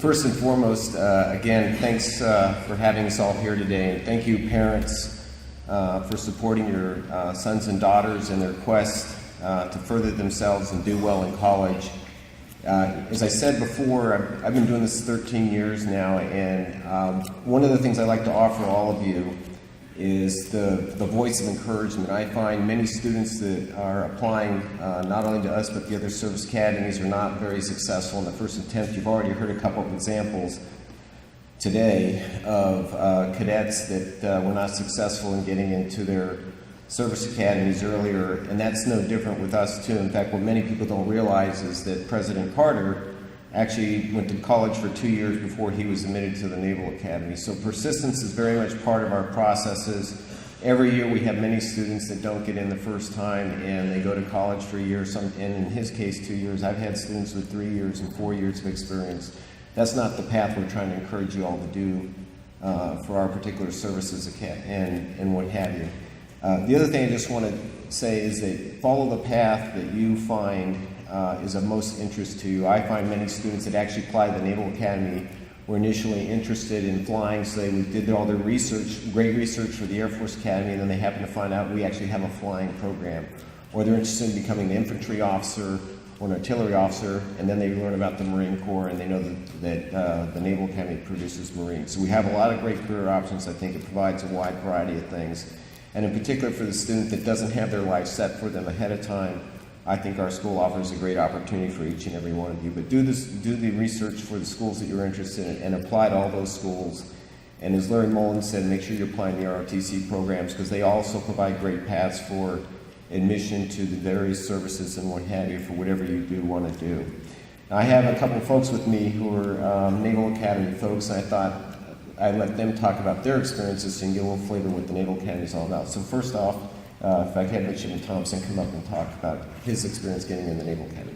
first and foremost, again, thanks for having us all here today, and thank you, parents, for supporting your sons and daughters in their quest to further themselves and do well in college. As I said before, I've been doing this 13 years now, and one of the things I like to offer all of you is the voice of encouragement. I find many students that are applying not only to us but the other service academies are not very successful in the first attempt. You've already heard a couple of examples today of cadets that were not successful in getting into their service academies earlier, and that's no different with us too. In fact, what many people don't realize is that President Carter actually went to college for 2 years before he was admitted to the Naval Academy. So persistence is very much part of our processes. Every year we have many students that don't get in the first time and they go to college for a year, and in his case 2 years. I've had students with 3 years and 4 years of experience. That's not the path we're trying to encourage you all to do for our particular services and what have you. The other thing I just want to say is that follow the path that you find is of most interest to you. I find many students that actually apply to the Naval Academy were initially interested in flying, so they did all their research, great research for the Air Force Academy, and then they happen to find out we actually have a flying program. Or they're interested in becoming an infantry officer or an artillery officer, and then they learn about the Marine Corps, and they know that the Naval Academy produces Marines. So we have a lot of great career options. I think it provides a wide variety of things. And in particular for the student that doesn't have their life set for them ahead of time, I think our school offers a great opportunity for each and every one of you. But do the research for the schools that you're interested in and apply to all those schools. And as Larry Mullen said, make sure you're applying the ROTC programs because they also provide great paths for admission to the various services and what have you for whatever you do want to do. Now, I have a couple of folks with me who are Naval Academy folks, and I thought I'd let them talk about their experiences and get a little flavor of what the Naval Academy is all about. So first off, if I had Midshipman Thompson come up and talk about his experience getting in the Naval Academy.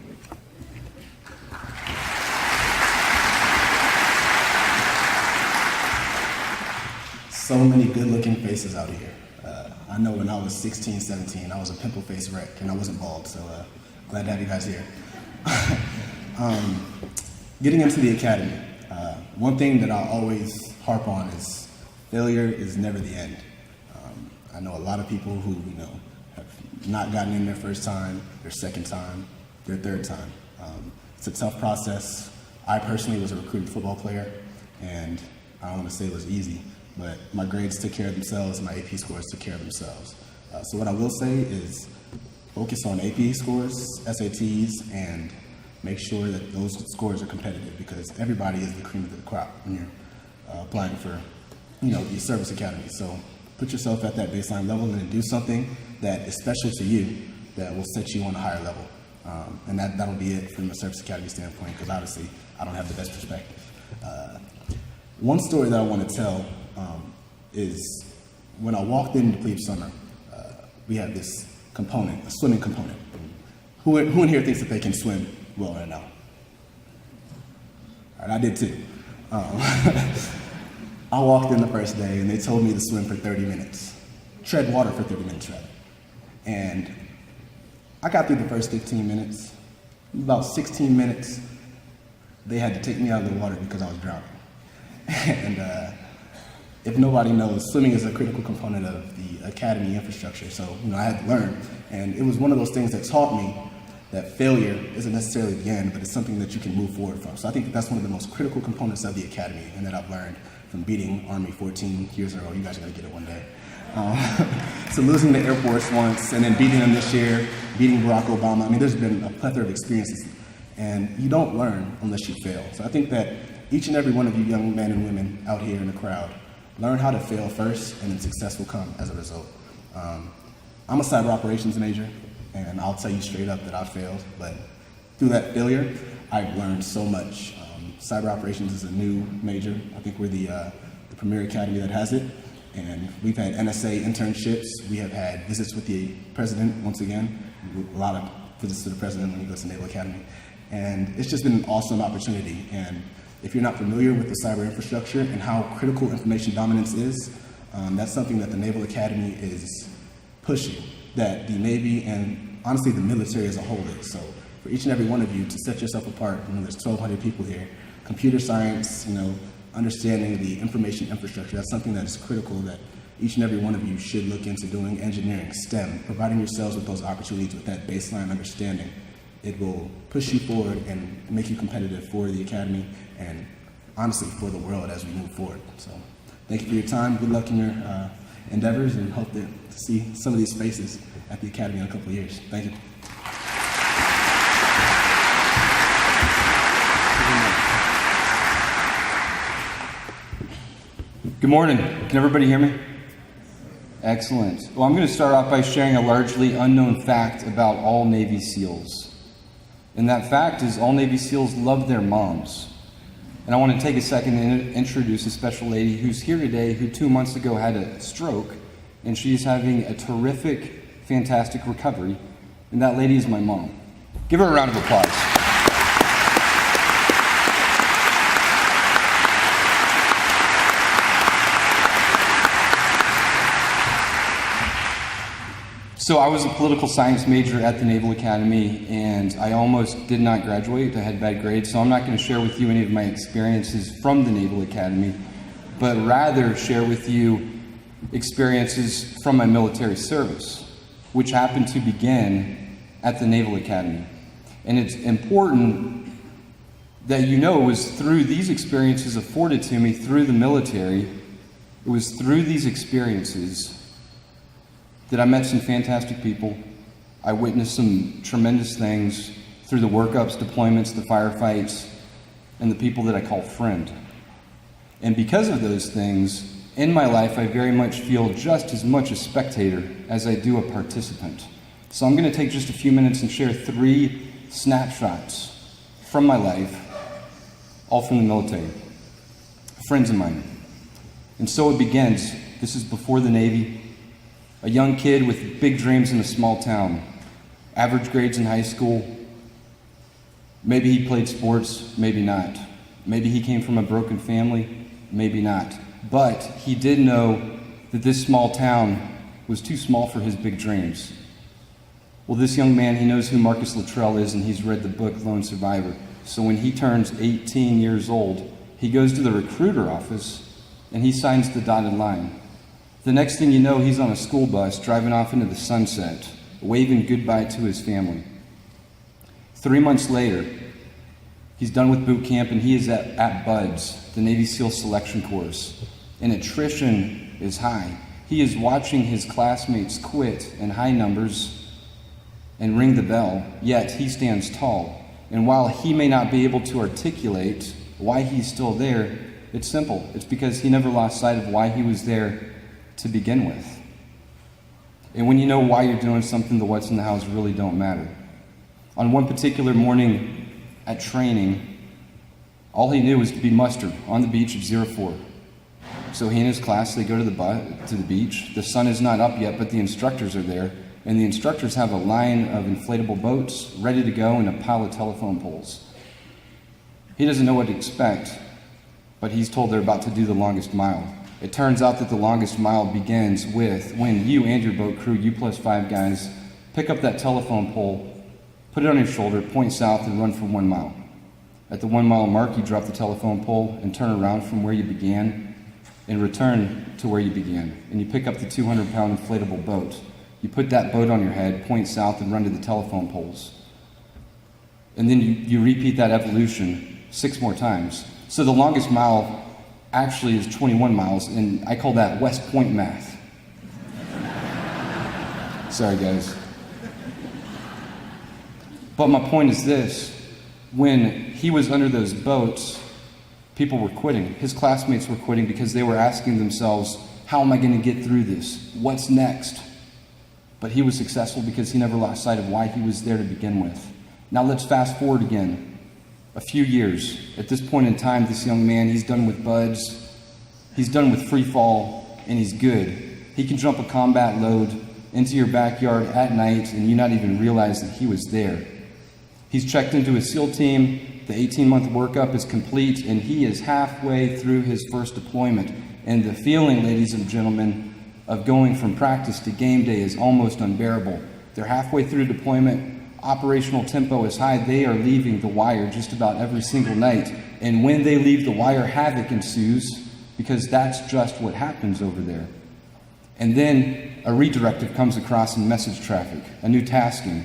So many good-looking faces out here. I know when I was 16, 17, I was a pimple-faced wreck, and I wasn't bald, so glad to have you guys here. Getting into the academy, one thing that I always harp on is failure is never the end. I know a lot of people who, have not gotten in their first time, their second time, their third time. It's a tough process. I personally was a recruited football player, and I don't want to say it was easy, but my grades took care of themselves, my AP scores took care of themselves. So what I will say is focus on AP scores, SATs, and make sure that those scores are competitive because everybody is the cream of the crop when you're applying for, the service academy. So put yourself at that baseline level and then do something that is special to you that will set you on a higher level. And that'll be it from a service academy standpoint because obviously I don't have the best perspective. One story that I want to tell is when I walked into plebe summer, we had this component, a swimming component. Who in here thinks that they can swim well right now? All right, I did too. I walked in the first day and they told me to swim for 30 minutes. Tread water for 30 minutes rather. And I got through the first 15 minutes. About 16 minutes, they had to take me out of the water because I was drowning. And if nobody knows, swimming is a critical component of the academy infrastructure. So, I had to learn. And it was one of those things that taught me that failure isn't necessarily the end, but it's something that you can move forward from. So I think that's one of the most critical components of the academy and that I've learned from beating Army 14 years in a row. You guys are gonna get it one day. So losing the Air Force once and then beating them this year, beating Barack Obama. There's been a plethora of experiences and you don't learn unless you fail. So I think that each and every one of you young men and women out here in the crowd, learn how to fail first and then success will come as a result. I'm a cyber operations major and I'll tell you straight up that I failed, but through that failure, I've learned so much. Cyber operations is a new major. I think we're the premier academy that has it. And we've had NSA internships. We have had visits with the president, once again. A lot of visits to the president when he goes to Naval Academy. And it's just been an awesome opportunity. And if you're not familiar with the cyber infrastructure and how critical information dominance is, that's something that the Naval Academy is pushing, that the Navy and honestly the military as a whole is. So for each and every one of you to set yourself apart, there's 1,200 people here, computer science, understanding the information infrastructure. That's something that is critical that each and every one of you should look into doing. Engineering, STEM, providing yourselves with those opportunities with that baseline understanding. It will push you forward and make you competitive for the Academy and honestly for the world as we move forward. So thank you for your time. Good luck in your endeavors, and hope to see some of these faces at the Academy in a couple of years. Thank you. Good morning. Can everybody hear me? Excellent. Well, I'm going to start off by sharing a largely unknown fact about all Navy SEALs. And that fact is all Navy SEALs love their moms. And I want to take a second to introduce a special lady who's here today who 2 months ago had a stroke, and she's having a terrific, fantastic recovery. And that lady is my mom. Give her a round of applause. So I was a political science major at the Naval Academy, and I almost did not graduate. I had bad grades, so I'm not going to share with you any of my experiences from the Naval Academy, but rather share with you experiences from my military service, which happened to begin at the Naval Academy. And it's important that you know it was through these experiences afforded to me through the military, it was through these experiences that I met some fantastic people. I witnessed some tremendous things through the workups, deployments, the firefights, and the people that I call friend. And because of those things, in my life, I very much feel just as much a spectator as I do a participant. So I'm going to take just a few minutes and share 3 snapshots from my life, all from the military, friends of mine. And so it begins. This is before the Navy. A young kid with big dreams in a small town, average grades in high school. Maybe he played sports, maybe not. Maybe he came from a broken family, maybe not. But he did know that this small town was too small for his big dreams. Well, this young man, he knows who Marcus Luttrell is, and he's read the book Lone Survivor. So when he turns 18 years old, he goes to the recruiter office and he signs the dotted line. The next thing you know, he's on a school bus driving off into the sunset, waving goodbye to his family. 3 months later, he's done with boot camp and he is at BUDS, the Navy SEAL selection course. And attrition is high. He is watching his classmates quit in high numbers and ring the bell, yet he stands tall. And while he may not be able to articulate why he's still there, it's simple. It's because he never lost sight of why he was there to begin with. And when you know why you're doing something, the what's in the hows really don't matter. On one particular morning at training, all he knew was to be mustered on the beach at 04. So he and his class, they go to the beach. The sun is not up yet, but the instructors are there. And the instructors have a line of inflatable boats ready to go and a pile of telephone poles. He doesn't know what to expect, but he's told they're about to do the longest mile. It turns out that the longest mile begins with when you and your boat crew, you plus 5 guys, pick up that telephone pole, put it on your shoulder, point south, and run for 1 mile. At the 1 mile mark, you drop the telephone pole and turn around from where you began and return to where you began. And you pick up the 200-pound inflatable boat. You put that boat on your head, point south, and run to the telephone poles. And then you repeat that evolution 6 more times. So the longest mile actually is 21 miles, and I call that West Point math. Sorry, guys. But my point is this. When he was under those boats, people were quitting. His classmates were quitting because they were asking themselves, how am I going to get through this? What's next? But he was successful because he never lost sight of why he was there to begin with. Now let's fast forward again. A few years. At this point in time, this young man, he's done with BUDS, he's done with free fall, and he's good. He can jump a combat load into your backyard at night and you not even realize that he was there. He's checked into his SEAL team, the 18-month workup is complete, and he is halfway through his first deployment. And the feeling, ladies and gentlemen, of going from practice to game day is almost unbearable. They're halfway through deployment. operational tempo is high, they are leaving the wire just about every single night. And when they leave the wire, havoc ensues, because that's just what happens over there. And then a redirective comes across in message traffic, a new tasking.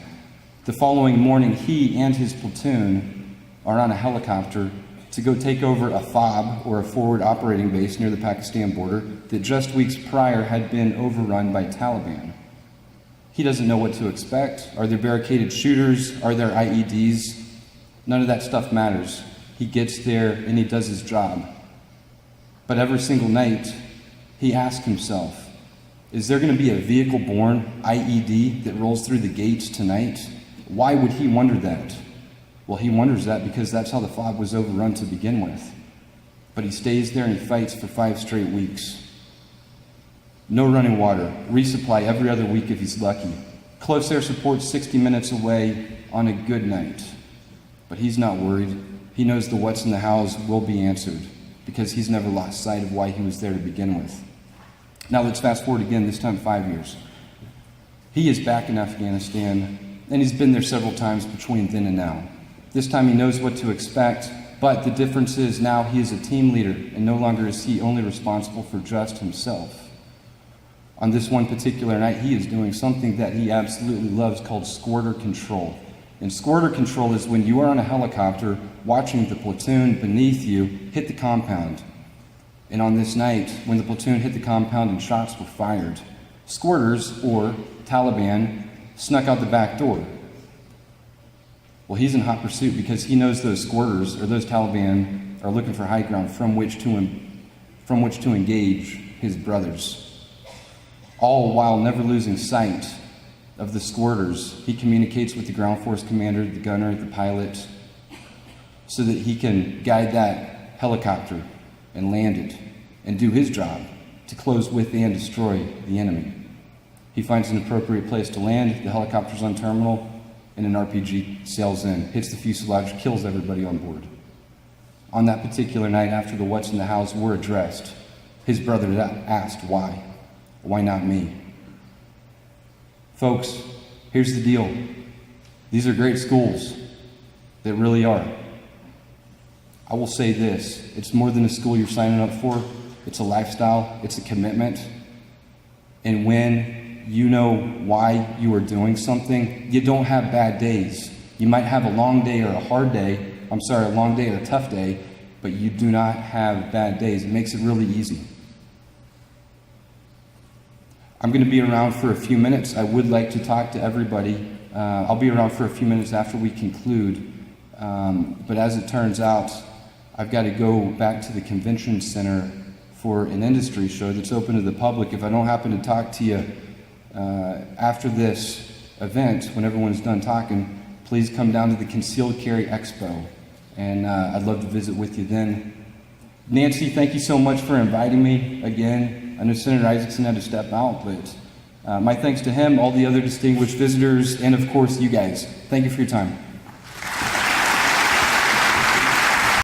The following morning, he and his platoon are on a helicopter to go take over a FOB, or a forward operating base near the Pakistan border, that just weeks prior had been overrun by Taliban. He doesn't know what to expect. Are there barricaded shooters? Are there IEDs? None of that stuff matters. He gets there and he does his job. But every single night, he asks himself, is there going to be a vehicle-borne IED that rolls through the gates tonight? Why would he wonder that? Well, he wonders that because that's how the FOB was overrun to begin with. But he stays there and he fights for 5 straight weeks. No running water, resupply every other week if he's lucky. Close air support 60 minutes away on a good night. But he's not worried. He knows the what's in the hows will be answered because he's never lost sight of why he was there to begin with. Now let's fast forward again, this time 5 years. He is back in Afghanistan, and he's been there several times between then and now. This time he knows what to expect, but the difference is now he is a team leader, and no longer is he only responsible for just himself. On this one particular night, he is doing something that he absolutely loves called squirter control. And squirter control is when you are on a helicopter watching the platoon beneath you hit the compound. And on this night, when the platoon hit the compound and shots were fired, squirters, or Taliban, snuck out the back door. Well, he's in hot pursuit because he knows those squirters, or those Taliban, are looking for high ground from which to engage his brothers. All while never losing sight of the squirters, he communicates with the ground force commander, the gunner, the pilot, so that he can guide that helicopter and land it and do his job to close with and destroy the enemy. He finds an appropriate place to land, the helicopter's on terminal, and an RPG sails in, hits the fuselage, kills everybody on board. On that particular night, after the what's in the house were addressed, his brother asked why. Why not me? Folks, here's the deal. These are great schools. They really are. I will say this, it's more than a school you're signing up for. It's a lifestyle, it's a commitment. And when you know why you are doing something, you don't have bad days. You might have a long day or a hard day, a long day or a tough day, but you do not have bad days. It makes it really easy. I'm going to be around for a few minutes. I would like to talk to everybody. I'll be around for a few minutes after we conclude. But as it turns out, I've got to go back to the convention center for an industry show that's open to the public. If I don't happen to talk to you after this event, when everyone's done talking, please come down to the Concealed Carry Expo, and I'd love to visit with you then. Nancy, thank you so much for inviting me again. I know Senator Isakson had to step out, but my thanks to him, all the other distinguished visitors, and of course you guys. Thank you for your time.